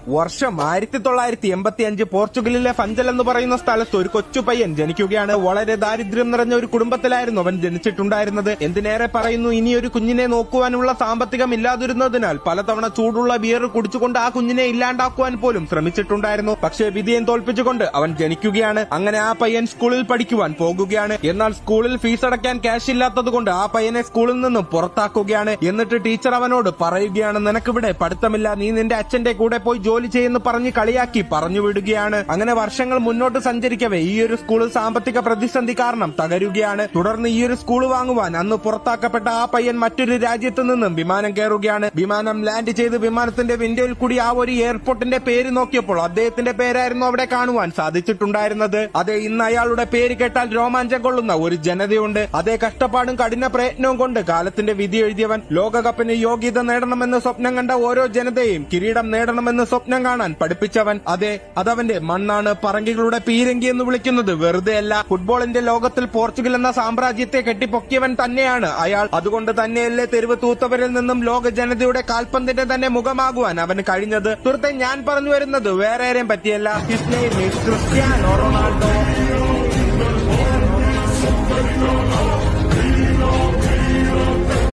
വർഷം 1985 പോർച്ചുഗലിലെ ഫഞ്ചൽ എന്ന് പറയുന്ന സ്ഥലത്ത് ഒരു കൊച്ചു പയ്യൻ ജനിക്കുകയാണ്. വളരെ ദാരിദ്ര്യം നിറഞ്ഞ ഒരു കുടുംബത്തിലായിരുന്നു അവൻ ജനിച്ചിട്ടുണ്ടായിരുന്നത്. എന്തിനേറെ പറയുന്നു, ഇനിയൊരു കുഞ്ഞിനെ നോക്കുവാനുള്ള സാമ്പത്തികം ഇല്ലാതിരുന്നതിനാൽ പലതവണ ചൂടുള്ള ബിയർ കുടിച്ചുകൊണ്ട് ആ കുഞ്ഞിനെ ഇല്ലാണ്ടാക്കുവാൻ പോലും ശ്രമിച്ചിട്ടുണ്ടായിരുന്നു. പക്ഷേ വിധിയെ തോൽപ്പിച്ചുകൊണ്ട് അവൻ ജനിക്കുകയാണ്. അങ്ങനെ ആ പയ്യൻ സ്കൂളിൽ പഠിക്കുവാൻ പോകുകയാണ്. എന്നാൽ സ്കൂളിൽ ഫീസ് അടയ്ക്കാൻ ക്യാഷ് ഇല്ലാത്തതുകൊണ്ട് ആ പയ്യനെ സ്കൂളിൽ നിന്നും പുറത്താക്കുകയാണ്. എന്നിട്ട് ടീച്ചർ അവനോട് പറയുകയാണ്, നിനക്കിവിടെ പഠിത്തമില്ല, നീ നിന്റെ അച്ഛന്റെ കൂടെ പോയി ജോലി ചെയ്യുന്നു പറഞ്ഞ് കളിയാക്കി പറഞ്ഞു വിടുകയാണ്. അങ്ങനെ വർഷങ്ങൾ മുന്നോട്ട് സഞ്ചരിക്കവേ ഈ ഒരു സ്കൂൾ സാമ്പത്തിക പ്രതിസന്ധി കാരണം തകരുകയാണ്. തുടർന്ന് ഈ ഒരു സ്കൂൾ വാങ്ങുവാൻ അന്ന് പുറത്താക്കപ്പെട്ട ആ പയ്യൻ മറ്റൊരു രാജ്യത്ത് നിന്നും വിമാനം കയറുകയാണ്. വിമാനം ലാൻഡ് ചെയ്ത് വിമാനത്തിന്റെ വിൻഡോയിൽ കൂടി ആ ഒരു എയർപോർട്ടിന്റെ പേര് നോക്കിയപ്പോൾ അദ്ദേഹത്തിന്റെ പേരായിരുന്നു അവിടെ കാണുവാൻ സാധിച്ചിട്ടുണ്ടായിരുന്നത്. അതെ, ഇന്ന് അയാളുടെ പേര് കേട്ടാൽ രോമാഞ്ചം കൊള്ളുന്ന ഒരു ജനതയുണ്ട്. അതേ കഷ്ടപ്പാടും കഠിന പ്രയത്നവും കൊണ്ട് കാലത്തിന്റെ വിധി എഴുതിയവൻ, ലോകകപ്പിന് യോഗ്യത നേടണമെന്ന് സ്വപ്നം കണ്ട ഓരോ ജനതയും കിരീടം നേടണമെന്ന് സ്വപ്നം കാണാൻ പഠിപ്പിച്ചവൻ. അതെ, അതവന്റെ മണ്ണാണ്. പറങ്കികളുടെ പീരങ്കി എന്ന് വിളിക്കുന്നത് വെറുതെയല്ല. ഫുട്ബോളിന്റെ ലോകത്തിൽ പോർച്ചുഗൽ എന്ന സാമ്രാജ്യത്തെ കെട്ടിപ്പൊക്കിയവൻ തന്നെയാണ് അയാൾ. അതുകൊണ്ട് തന്നെയല്ലേ തെരുവ് തൂത്തവരിൽ നിന്നും ലോക ജനതയുടെ കാൽപന്തിന്റെ തന്നെ മുഖമാകുവാൻ അവന് കഴിഞ്ഞത്. സുഹൃത്തെ, ഞാൻ പറഞ്ഞു വരുന്നത് വേറെ ആരെയും പറ്റിയല്ല. His name is Cristiano Ronaldo.